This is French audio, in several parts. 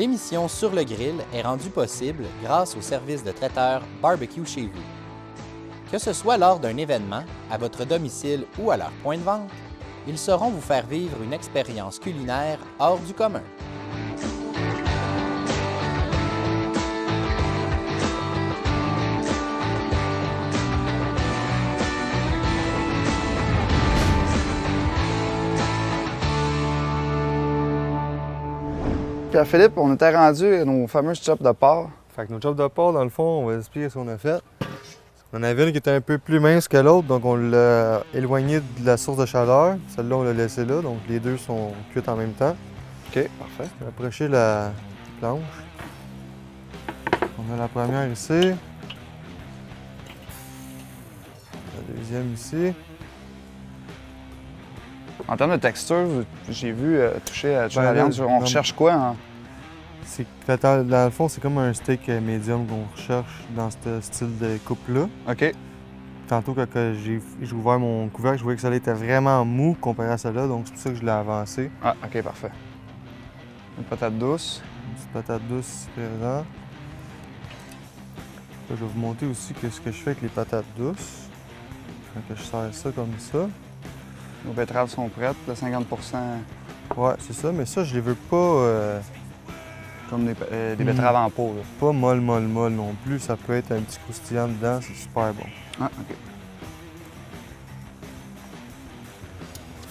L'émission Sur le grill est rendue possible grâce au service de traiteur Barbecue chez vous. Que ce soit lors d'un événement, à votre domicile ou à leur point de vente, ils sauront vous faire vivre une expérience culinaire hors du commun. Pierre-Philippe, on était rendu à nos fameux chops de porc. Fait que nos chops de porc, dans le fond, on va expliquer ce qu'on a fait. On avait une qui était un peu plus mince que l'autre, donc on l'a éloignée de la source de chaleur. Celle-là, on l'a laissée là, donc les deux sont cuites en même temps. OK, parfait. On va approcher la planche. On a la première ici. La deuxième ici. En termes de texture, j'ai vu toucher à Ben, la viande. là, On non. recherche quoi? Hein? C'est que dans le fond, c'est comme un steak médium qu'on recherche dans ce style de coupe-là. OK. Tantôt, quand j'ai ouvert mon couvercle, je voyais que ça était vraiment mou comparé à celle-là, donc c'est pour ça que je l'ai avancé. Ah, OK, parfait. Une patate douce. Une petite patate douce ici présent. Là, je vais vous montrer aussi ce que je fais avec les patates douces. Quand que je sers ça comme ça. Nos betteraves sont prêtes, le 50 Ouais, c'est ça, mais ça, je les veux pas, comme des betteraves en pot. Là. pas molle non plus. Ça peut être un petit croustillant dedans, c'est super bon. Ah, OK.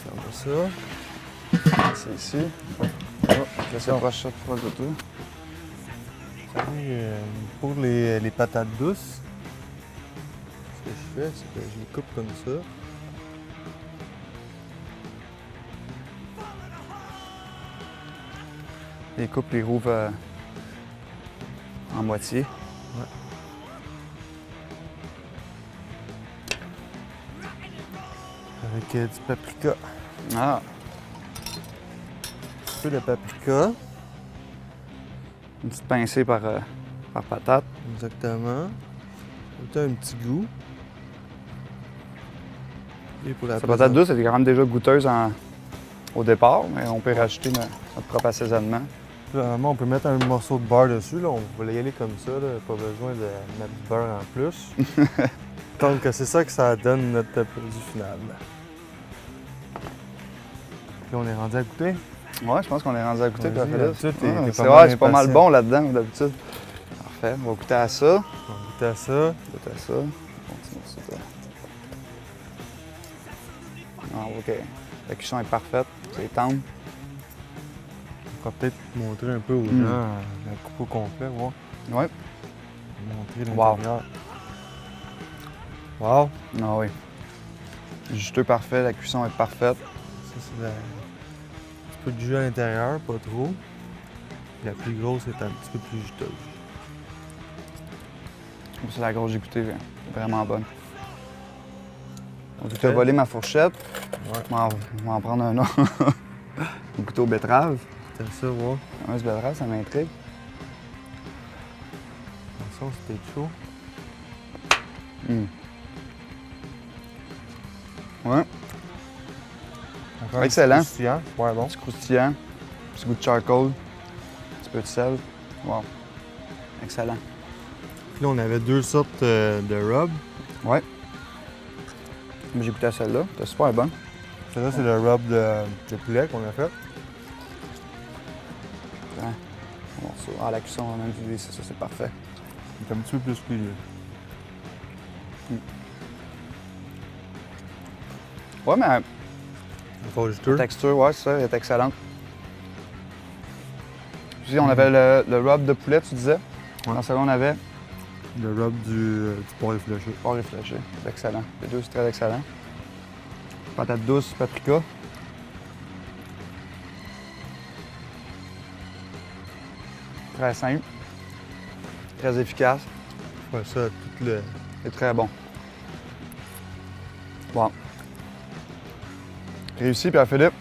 Ferme ça. C'est ici. Oh, laisse approche ça proche de toi. Et, pour les patates douces, ce que je fais, c'est que je les coupe comme ça. Les coupes, les rouvres en moitié. Avec du paprika. Ah, Un petit peu de paprika. une petite pincée par patate. Exactement. Ça a un petit goût. Et pour la Cette patate douce, elle est quand même déjà goûteuse au départ, mais on peut rajouter notre propre assaisonnement. Normalement, on peut mettre un morceau de beurre dessus. Là. On va y aller comme ça. Là. Pas besoin de mettre du beurre en plus. Donc, c'est ça que ça donne notre produit final. Puis on est rendu à goûter. Ouais, je pense qu'on est rendu à goûter, Vas-y, Pierre-Philippe. d'habitude, t'es pas C'est mal vrai, c'est pas mal impatient. bon là-dedans, d'habitude. Parfait, on va goûter à ça. On va goûter à ça. Goûter à ça. Continue ça. Ah, OK. La cuisson est parfaite, c'est tendre. On va peut-être montrer un peu aux gens la coupe au complet, voir. Ouais. Montrer Wow. l'intérieur. Wow! Ah oui. Juteux parfait, la cuisson est parfaite. Ça, c'est un petit peu de jus à l'intérieur, pas trop. La plus grosse est un petit peu plus juteuse. C'est la grosse que j'ai goûtée, vraiment bonne. Donc, tu as volé ma fourchette. Ouais. On va en prendre un autre. On va goûter aux betteraves. T'aimes ça, voir? Un ce betterave, ça m'intrigue. Attention, c'était chaud. Hum. Ouais, Encore Excellent. Un petit croustillant, super bon. petit croustillant, petit goût de charcoal, un petit peu de sel. Wow, excellent. Puis là, on avait deux sortes de rub. Ouais. Mais j'ai goûté à celle-là, c'était super bon. Celle-là, c'est le rub de poulet qu'on a fait. Bon, ça, ah, la cuisson, on a même dit, ça, c'est parfait. C'est un petit peu plus pileux. Ouais, mais Pas juteux. la texture, ouais, c'est ça, elle est excellente. Puis on avait le rub de poulet, tu disais. Ouais. Dans celui-là, on avait Le rub du porc effiloché. porc réfléchi. C'est excellent. Les deux, c'est très excellent. Patate douce, paprika. Très simple. Très efficace. Ouais, ça, tout le. Et très bon. Bon. Réussi, Pierre-Philippe.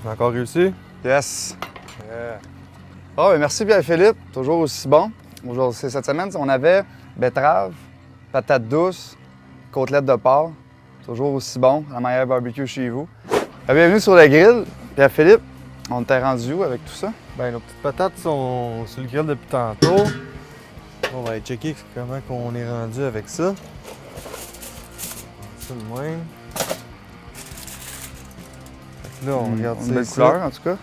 On a encore réussi? Yes. Ah, ben merci Pierre-Philippe. Toujours aussi bon. Aujourd'hui, cette semaine, on avait betterave, patate douce, côtelette de porc. Toujours aussi bon. La meilleure barbecue chez vous. Bienvenue sur le grill. Pierre-Philippe, On t'est rendu où avec tout ça? Ben, nos petites patates sont sur le grill depuis tantôt. On va aller checker comment on est rendu avec ça. Ça de même. Fait que là, on regarde Une belle couleur, en tout cas.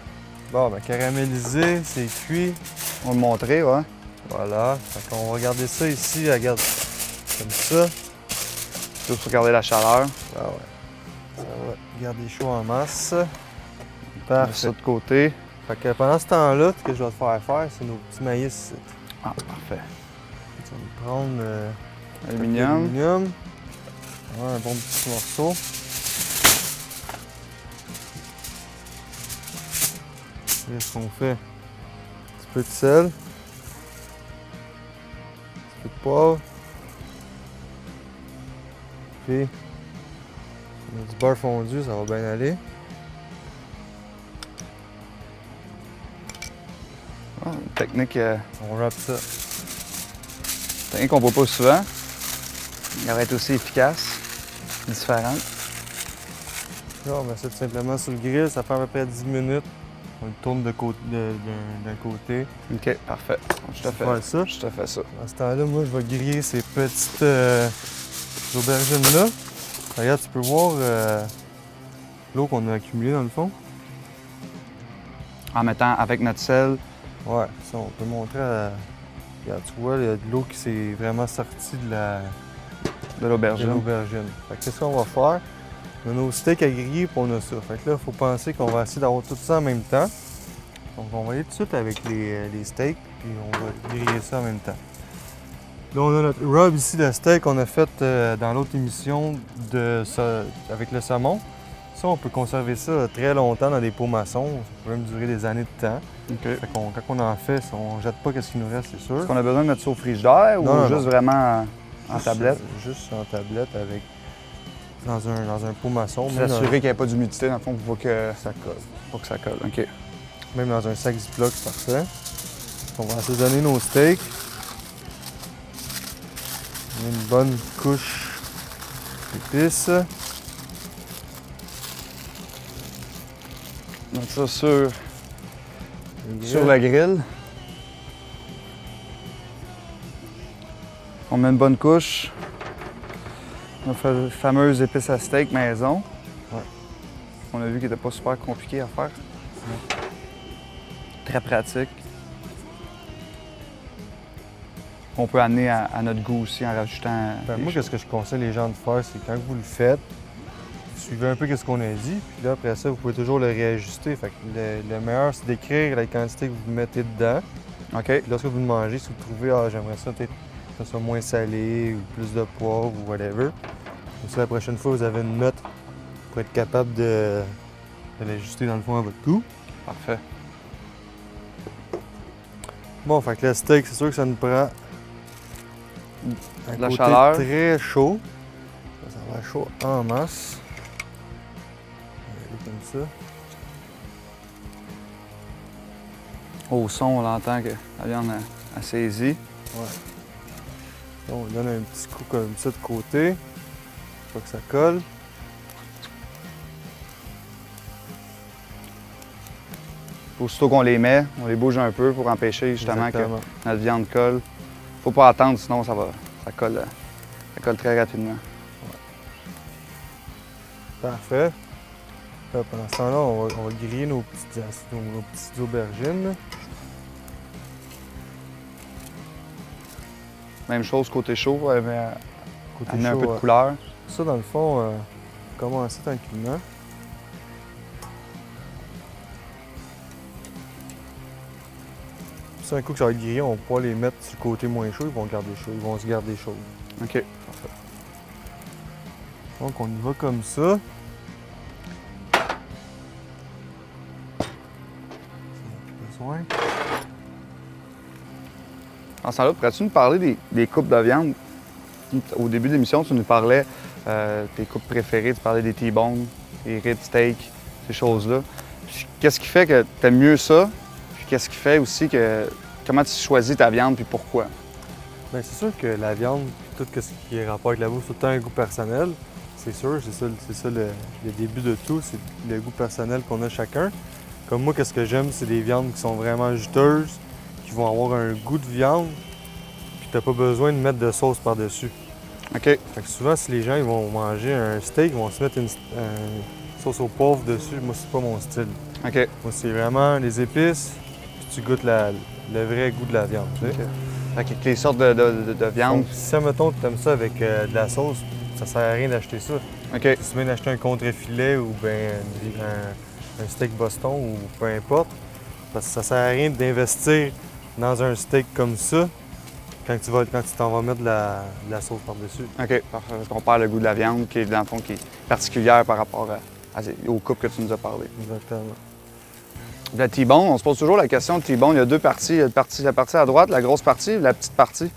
Bon, ben caramélisé, c'est cuit. On va le montrer, ouais. Voilà. Fait qu'on va regarder ça ici, regarde, comme ça. Juste pour garder la chaleur. Ah ouais. Ça va garder chaud en masse. On met Parfait. ça de côté. Fait que pendant ce temps-là, ce que je vais te faire faire, c'est nos petits maïs ici. Ah, parfait. On va prendre Aluminium. l'aluminium. Ouais, un bon petit morceau. Qu'est-ce qu'on fait? Un petit peu de sel. Un petit peu de poivre. Puis, on a du beurre fondu, ça va bien aller. Ah, une technique, On râpe ça. technique qu'on voit pas souvent. Elle va être aussi efficace, différente. Là, on met ça tout simplement sur le grill, ça fait à peu près 10 minutes. On le tourne d'un côté. OK, parfait. Je te fais Faire ça. Je te fais ça. À ce temps-là, moi, je vais griller ces petites aubergines-là. Regarde, tu peux voir l'eau qu'on a accumulée dans le fond. En mettant avec notre sel. Ouais, ça, on peut montrer à... Regarde, tu vois, il y a de l'eau qui s'est vraiment sortie De l'aubergine. Fait que c'est ça qu'on va faire. On a nos steaks à griller, puis on a ça. Fait que là, il faut penser qu'on va essayer d'avoir tout ça en même temps. Donc, on va aller tout de suite avec les steaks, puis on va griller ça en même temps. Là, on a notre rub ici de steak qu'on a fait dans l'autre émission avec le saumon. Ça, on peut conserver ça très longtemps dans des pots maçons. Ça peut même durer des années de temps. OK. Fait qu'on, quand on en fait, on jette pas ce qu'il nous reste, c'est sûr. Est-ce qu'on a besoin de mettre ça au frigidaire ou Non, juste non. vraiment en tablette? Juste en tablette avec dans un pot maçon. Même S'assurer qu'il n'y ait pas d'humidité dans le fond pour que ça colle. pour que ça colle. OK. Même dans un sac Ziploc, c'est parfait. On va assaisonner nos steaks. On met une bonne couche d'épices. Mettre ça sur le grill. On met une bonne couche. Notre fameuse épice à steak maison. Ouais. On a vu qu'il n'était pas super compliqué à faire. Très pratique. On peut amener à notre goût aussi en rajoutant. Ben, des moi, choses. ce que je conseille les gens de faire, c'est quand vous le faites, suivez un peu ce qu'on a dit, puis là, après ça, vous pouvez toujours le réajuster. Fait que le meilleur, c'est d'écrire la quantité que vous mettez dedans. OK. Puis lorsque vous le mangez, si vous trouvez, ah, j'aimerais ça peut-être que ça soit moins salé ou plus de poivre ou whatever. Comme ça, la prochaine fois, vous avez une note pour être capable de l'ajuster dans le fond à votre goût. Parfait. Bon, fait que le steak, c'est sûr que ça nous prend un De la côté chaleur. très chaud. Ça va être chaud en masse. On va aller comme ça. Au son, on l'entend que la viande a saisi. Ouais. Là, on donne un petit coup comme ça de côté. Pour que ça colle. Aussitôt qu'on les met, on les bouge un peu pour empêcher justement Exactement. que notre viande colle. Faut pas attendre, sinon ça colle très rapidement. Parfait. Là, pendant ce temps-là, on va griller nos petites aubergines. Même chose côté chaud, mais Côté amener un chaud, peu de couleur. Ça, dans le fond, commencer tranquillement. Puis ça, un coup que ça va être grillé, on va pouvoir les mettre sur le côté moins chaud, ils vont se garder chauds. OK. Parfait. Donc, on y va comme ça. Besoin. En ce temps-là, pourrais-tu nous parler des coupes de viande? Au début de l'émission, tu nous parlais tes coupes préférées, tu parlais des T-bones, des ribs, steaks, ces choses-là. Qu'est-ce qui fait que tu aimes mieux ça? Puis qu'est-ce qui fait aussi que... Comment tu choisis ta viande, puis pourquoi? Bien, c'est sûr que la viande, tout ce qui est rapport avec la bouffe, c'est tout le temps un goût personnel. C'est sûr, c'est ça le début de tout, c'est le goût personnel qu'on a chacun. Comme moi, qu'est-ce que j'aime, c'est des viandes qui sont vraiment juteuses, qui vont avoir un goût de viande, puis t'as pas besoin de mettre de sauce par-dessus. OK. Fait que souvent, si les gens ils vont manger un steak, ils vont se mettre une sauce au poivre dessus. Moi, c'est pas mon style. OK. Moi, c'est vraiment les épices, puis tu goûtes le vrai goût de la viande. Tu sais. OK. Fait qu'avec les sortes de viande. Donc, si, mettons, tu aimes ça avec de la sauce, ça sert à rien d'acheter ça. OK. Tu viens d'acheter un contre-filet ou ben un steak Boston ou peu importe, parce que ça sert à rien d'investir dans un steak comme ça quand tu t'en vas mettre de la sauce par-dessus. OK, parfait. On perd le goût de la viande qui est, dans le fond, qui est particulière par rapport aux coupes que tu nous as parlé. Exactement. La T-bone, on se pose toujours la question de T-bone. Il y a deux parties. Il y a la partie à droite, la grosse partie, et la petite partie.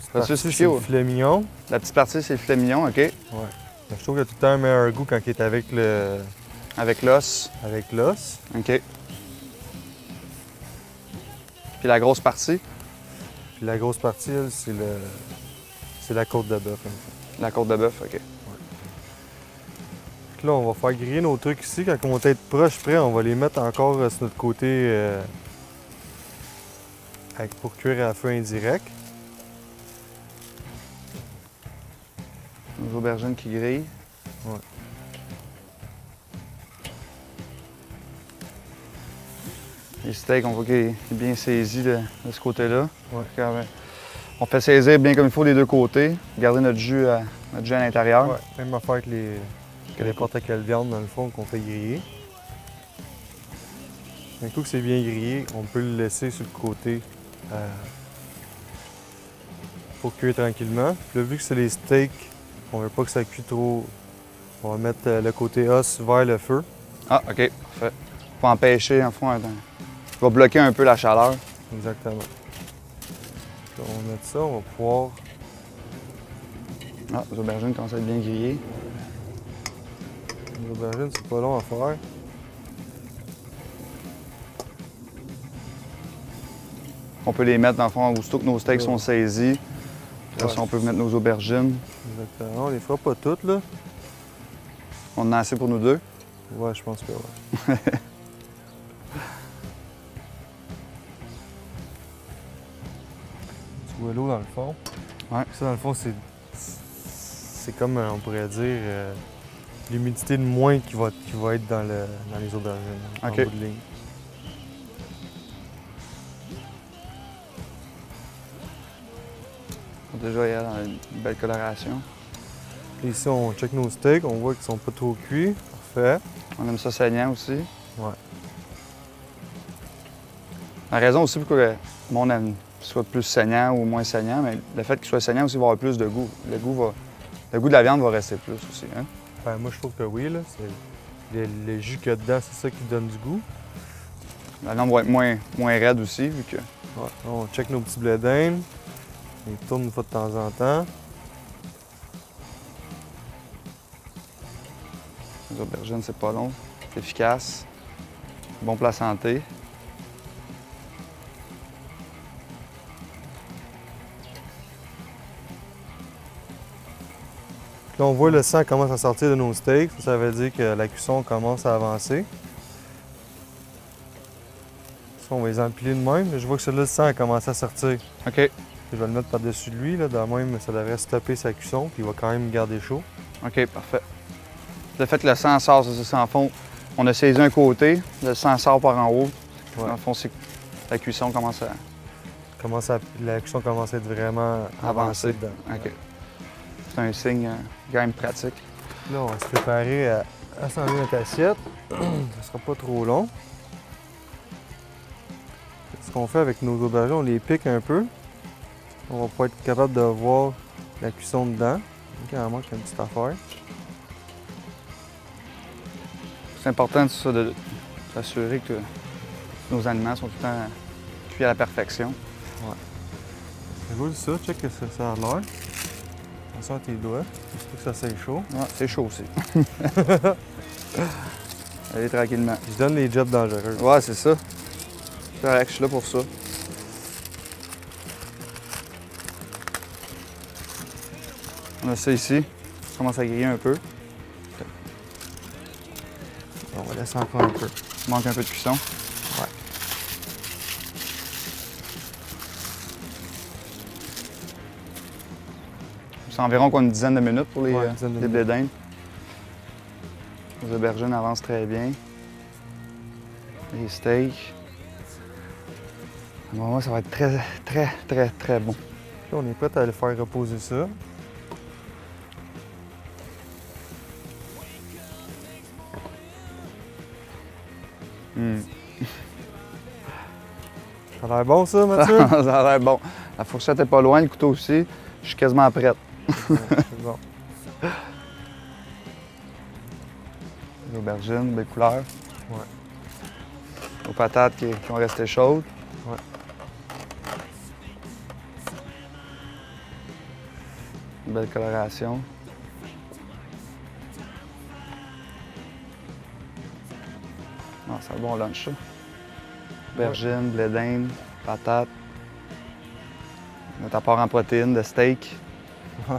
C'est le filet mignon. La petite partie, c'est le filet mignon, OK. Ouais. Je trouve qu'il a tout le temps un meilleur goût quand il est avec Avec l'os. avec l'os. OK. Puis la grosse partie, Puis la grosse partie, elle, c'est la côte de bœuf. la côte de bœuf, OK. Donc là, on va faire griller nos trucs ici. Quand ils vont être proches près, on va les mettre encore sur notre côté pour cuire à feu indirect. Nos aubergines qui grillent. Ouais. Les steaks, on voit qu'il est bien saisi de ce côté-là. Ouais. On fait saisir bien comme il faut des deux côtés, garder notre jus à l'intérieur. Ouais, même affaire que n'importe quelle viande, dans le fond, qu'on fait griller. Un coup que c'est bien grillé, on peut le laisser sur le côté pour cuire tranquillement. Puis là, vu que c'est les steaks, on veut pas que ça cuit trop. On va mettre le côté os vers le feu. Ah, OK, parfait. Pour empêcher, en fond, il va bloquer un peu la chaleur. Exactement. Là, on va mettre ça, on va pouvoir. Ah, les aubergines commencent à être bien grillées. Les aubergines, c'est pas long à faire. On peut les mettre, dans le fond, aussitôt que nos steaks sont saisis. Puis là, Ouais. on peut mettre nos aubergines. Exactement. On les fera pas toutes, là. On en a assez pour nous deux. Ouais, je pense que ouais. Tu vois l'eau dans le fond? Ouais. Ça, dans le fond, c'est comme, on pourrait dire, l'humidité de moins qui va être dans les aubergines, en OK. bout de ligne. Déjà, il y a une belle coloration. Puis ici, on check nos steaks, on voit qu'ils sont pas trop cuits. Parfait. On aime ça saignant aussi. Ouais. La raison aussi pour que le monde aime soit plus saignant ou moins saignant, mais le fait qu'il soit saignant aussi va avoir plus de goût. Le goût de la viande va rester plus aussi. Hein? Ben, moi, je trouve que oui, là. C'est le jus qu'il y a dedans, c'est ça qui donne du goût. La viande va être moins raide aussi, vu que Ouais. On check nos petits blés d'Inde. On les tourne une fois de temps en temps. les aubergines, c'est pas long, c'est efficace, bon pour la santé. Là, on voit le sang commence à sortir de nos steaks. Ça veut dire que la cuisson commence à avancer. Ça, on va les empiler de même. Je vois que celui-là, le sang a commencé à sortir. OK, Je vais le mettre par-dessus de lui. Là. De même, ça devrait stopper sa cuisson. Puis il va quand même garder chaud. OK, parfait. Le fait que le sang sort, c'est ça, en fond, on a saisi un côté, le sang sort par en haut. Ouais. Dans le fond, c'est que la cuisson commence à La cuisson commence à être vraiment avancée dedans. OK. C'est un signe quand même pratique. Là, on va se préparer à assembler notre assiette. Ça sera pas trop long. Ce qu'on fait avec nos aubergines, on les pique un peu. On va pas être capable de voir la cuisson dedans. Donc, il en manque une petite affaire. C'est important ça, de s'assurer que nos aliments sont tout le temps cuits à la perfection. Roule ça, check que ça a l'air. Attention à tes doigts, faut que ça soit chaud. Ouais, c'est chaud aussi. Allez tranquillement. Je donne les jobs dangereux. Ouais, c'est ça. Je suis là pour ça. On a ça ici. Ça commence à griller un peu. On va laisser encore un peu. Il manque un peu de cuisson. Ouais. C'est environ quoi, une dizaine de minutes pour les, Ouais, une dizaine de les minutes. blé d'Inde. Les aubergines avancent très bien. Les steaks. Bon, ça va être très, très, très, très bon. Là, on est prêt à aller faire reposer ça. Hmm. Ça a l'air bon, ça, Mathieu? Ça a l'air bon. La fourchette est pas loin, le couteau aussi. Je suis quasiment prête. Ouais, c'est bon. Les aubergines, belle couleur. Ouais. Aux patates qui ont resté chaudes. Ouais. Une belle coloration. Non, c'est un bon lunch, ça. Aubergines, blé d'Inde, patates. Notre apport en protéines de steak. Ouais.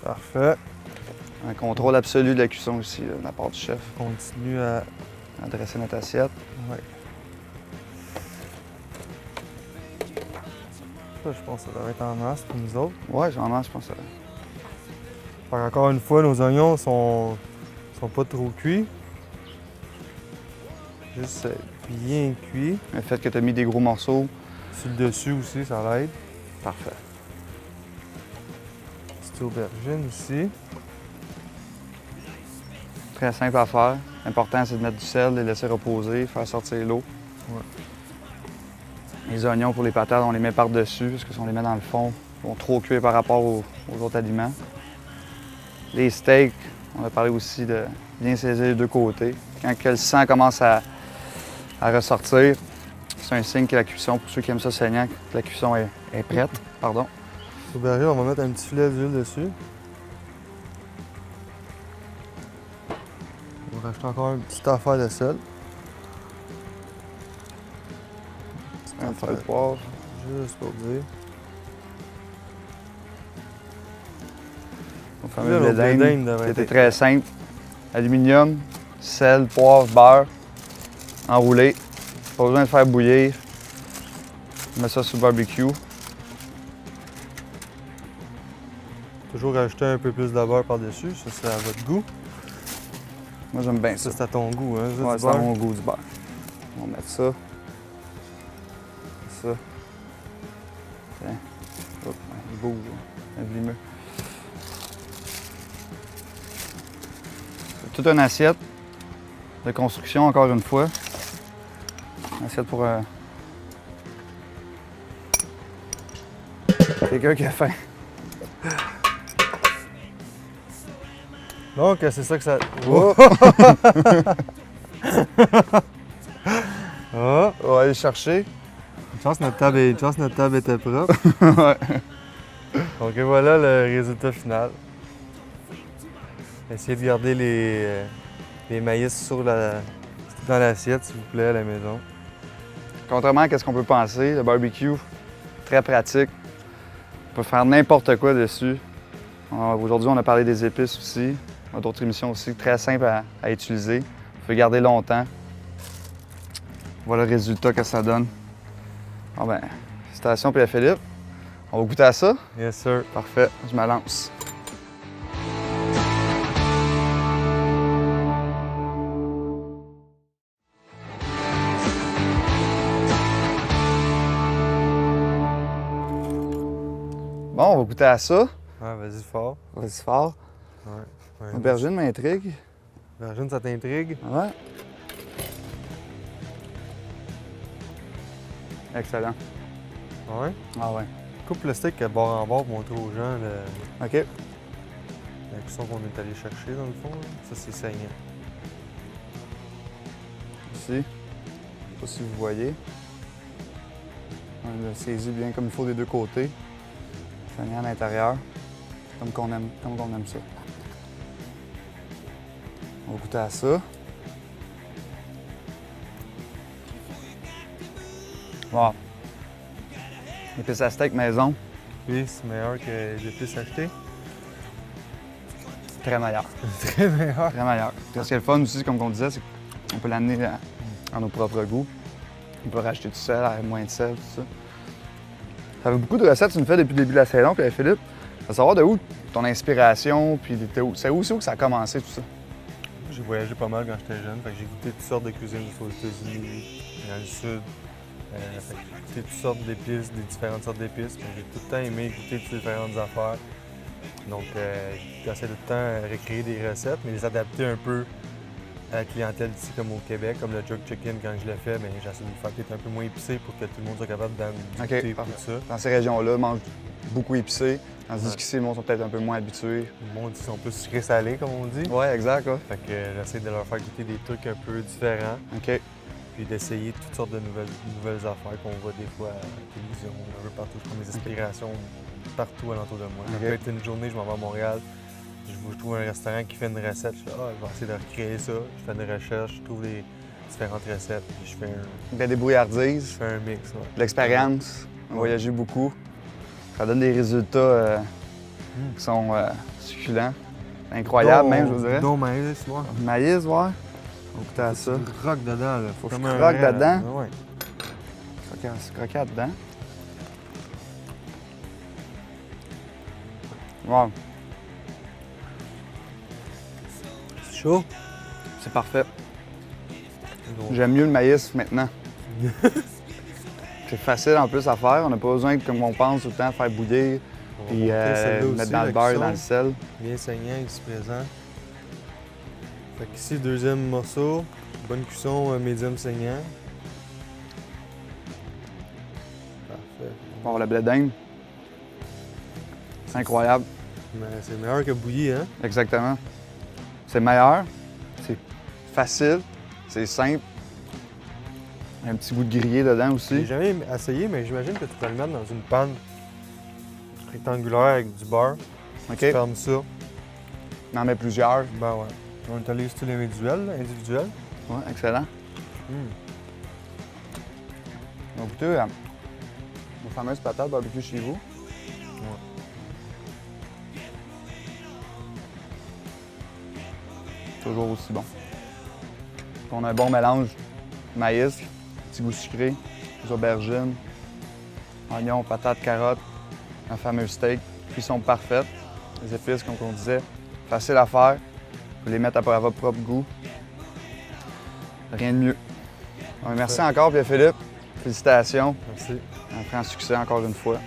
Parfait. Un contrôle absolu de la cuisson aussi, là, de la part du chef. Continue à... À dresser notre assiette. Ouais. Ça, je pense que ça devrait être en masse pour nous autres. Ouais, j'en mange, je pense. Fait encore une fois, nos oignons sont pas trop cuits. Juste bien cuits. Le fait que tu as mis des gros morceaux. Sur le dessus aussi, ça l'aide. Parfait. Petite aubergine ici. Très simple à faire. L'important, c'est de mettre du sel, les laisser reposer, faire sortir l'eau. Ouais. Les oignons pour les patates, on les met par-dessus, parce que si on les met dans le fond, ils vont trop cuire par rapport aux autres aliments. Les steaks, on a parlé aussi de bien saisir les deux côtés. Quand le sang commence à ressortir, c'est un signe que la cuisson, pour ceux qui aiment ça saignant, que la cuisson est prête. Pardon. L'aubergine, on va mettre un petit filet d'huile dessus. On va rajouter encore une petite affaire de sel. Petite Un petit peu de poivre. Juste pour dire. On fait Là, un le blé blé d'Inde, d'Inde devrait qui était être très simple. Aluminium, sel, poivre, beurre, enroulé. Pas besoin de faire bouillir. On met ça sur le barbecue. Toujours rajouter un peu plus de beurre par-dessus, ça c'est à votre goût. Moi, j'aime bien Ça ça. c'est à ton goût, hein, juste Ouais, du c'est à beurre. mon goût du beurre. On va mettre ça. Ça. Tiens. Hop, il bouge. Un vlimeux. C'est toute une assiette de construction, encore une fois. Une assiette pour quelqu'un qui a faim. Donc c'est ça que ça... Oh! Ah! On va aller le chercher. Une chance notre table était propre. Ouais. Donc et voilà le résultat final. Essayez de garder les maïs dans l'assiette, s'il vous plaît, à la maison. Contrairement à ce qu'on peut penser, le barbecue, très pratique. On peut faire n'importe quoi dessus. Aujourd'hui, on a parlé des épices aussi. On a d'autres émissions aussi, très simples à utiliser. On peut garder longtemps. Voilà le résultat que ça donne. Bon ben, félicitations Pierre-Philippe. On va goûter à ça? Yes sir. Parfait, je me lance. Bon, on va goûter à ça. Ouais, vas-y fort. Vas-y fort. Ouais. Aubergine m'intrigue. Aubergine, ça t'intrigue? Ouais. Excellent. Ouais. Ah ouais. Coupe le steak à bord en bord pour montrer aux gens OK. la cuisson qu'on est allé chercher dans le fond. Là. Ça, c'est saignant. Ici. Je sais pas si vous voyez. On l'a saisi bien comme il faut des deux côtés. Saignant à l'intérieur. Comme qu'on aime ça. On va goûter à ça. Wow. Épices à steak maison, Puis c'est meilleur que les épices achetées. très meilleur. Très meilleur. Très meilleur. Ce qui est le fun aussi, comme on disait, c'est qu'on peut l'amener à nos propres goûts. On peut racheter du sel, avec moins de sel, tout ça. Ça fait beaucoup de recettes que tu nous fais depuis le début de la saison. Puis Philippe, je veux savoir de où ton inspiration, puis c'est où que ça a commencé tout ça? J'ai voyagé pas mal quand j'étais jeune, fait que j'ai goûté toutes sortes de cuisines aux États-Unis, dans le sud. Fait que j'ai goûté toutes sortes d'épices, des différentes sortes d'épices. J'ai tout le temps aimé goûter toutes différentes affaires. Donc, j'essaie tout le temps de recréer des recettes, mais les adapter un peu à la clientèle d'ici, comme au Québec, comme le jerk chicken quand je le fais, mais j'essaie de le faire peut-être un peu moins épicé pour que tout le monde soit capable d'en goûter et tout ça. Dans ces régions-là, mange beaucoup épicé. Tandis Ouais. qu'ici, le monde sont peut-être un peu moins habitués. Le monde, ils sont plus sucrés-salés, comme on dit. Ouais, exact. Ouais. Fait que j'essaie de leur faire goûter des trucs un peu différents, OK. puis d'essayer toutes sortes de nouvelles affaires qu'on voit des fois à la télévision, un peu partout. Je prends mes inspirations partout alentour de moi. Ça OK. peut être une journée, je m'en vais à Montréal, je trouve un restaurant qui fait une recette, je fais je vais essayer de recréer ça. Je fais des recherches, je trouve des différentes recettes, puis je fais De la débrouillardise, un mix. Ouais. de l'expérience, voyager beaucoup. Ça donne des résultats qui sont succulents. Incroyables même, je vous dirais. Donc maïs, ouais. Maïs, ouais. On goûter à ça. Tu croques dedans, là. Faut que je Comme un croque vrai, dedans. là. Ouais. Croquer dedans. Wow, C'est chaud. c'est parfait. Donc, J'aime mieux le maïs maintenant. C'est facile en plus à faire. On n'a pas besoin, comme on pense tout le temps, de faire bouillir on va puis monter celle-là aussi, mettre dans le la beurre et cuisson. dans le sel. Bien saignant ici présent. Fait qu'ici, deuxième morceau. Bonne cuisson, médium saignant. Parfait. Bon, le blé d'Inde. C'est incroyable. Mais c'est meilleur que bouilli, hein? Exactement. C'est meilleur. C'est facile. C'est simple. Un petit bout de grillé dedans J'ai aussi. jamais essayé, mais j'imagine que tu peux le mettre dans une panne rectangulaire avec du beurre. OK. Tu fermes ça. On en met plusieurs. Ben ouais. On est allé style individuel, là, individuel. Ouais, excellent. Donc, goûter nos fameuses patates barbecue chez vous. Toujours aussi bon. Puis on a un bon mélange maïs, petit goût sucré, des aubergines, oignons, patates, carottes, un fameux steak. Cuisson parfaite. Les épices, comme on disait, facile à faire. Vous les mettre à votre propre goût. Rien de mieux. Ouais, merci encore, Pierre-Philippe. Félicitations. Merci. Un grand succès encore une fois.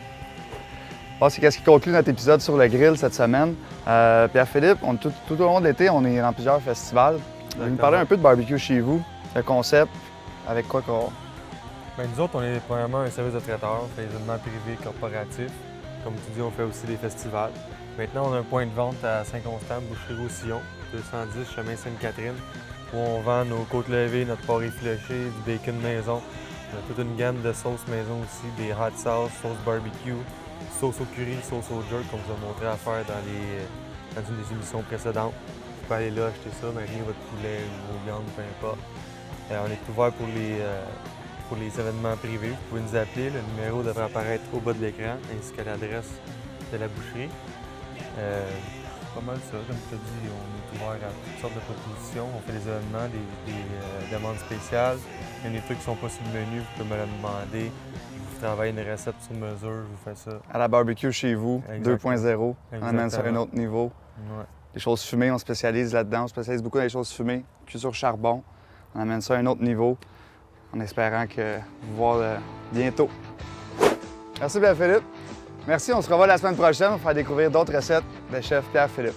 Bon, c'est ce qui conclut notre épisode sur le grill cette semaine. Pierre-Philippe, tout au long de l'été, on est dans plusieurs festivals. Vous nous parler un peu de barbecue chez vous, le concept, avec quoi qu'on... Ben, nous autres, on est premièrement un service de traiteur, on fait des événements privés, corporatifs. Comme tu dis, on fait aussi des festivals. Maintenant, on a un point de vente à Saint-Constant, Boucherie-Roussillon, 210 chemin Sainte-Catherine, où on vend nos côtes levées, notre porc effiloché, du bacon maison. On a toute une gamme de sauces maison aussi, des hot sauce, sauce barbecue, sauce au curry, sauce au jerk, qu'on vous a montré à faire dans une des émissions précédentes. Vous pouvez aller là acheter ça, marier votre poulet ou vos viandes, peu importe. On est ouvert pour les événements privés. Vous pouvez nous appeler, le numéro devrait apparaître au bas de l'écran, ainsi que l'adresse de la boucherie. C'est pas mal ça, comme tu as dit, on est ouvert à toutes sortes de propositions. On fait des événements, des demandes spéciales. Il y a des trucs qui sont pas sur le menu, vous pouvez me le demander. Je vous travaille une recette sur mesure, je vous fais ça. À la barbecue chez vous, Exactement. 2.0. On amène ça à un Exactement. autre niveau. Ouais. Les choses fumées, on spécialise là-dedans. On spécialise beaucoup dans les choses fumées, cuit sur charbon. On amène ça à un autre niveau, en espérant vous voir bientôt. Merci Pierre-Philippe. Merci, on se revoit la semaine prochaine pour faire découvrir d'autres recettes de chef Pierre-Philippe.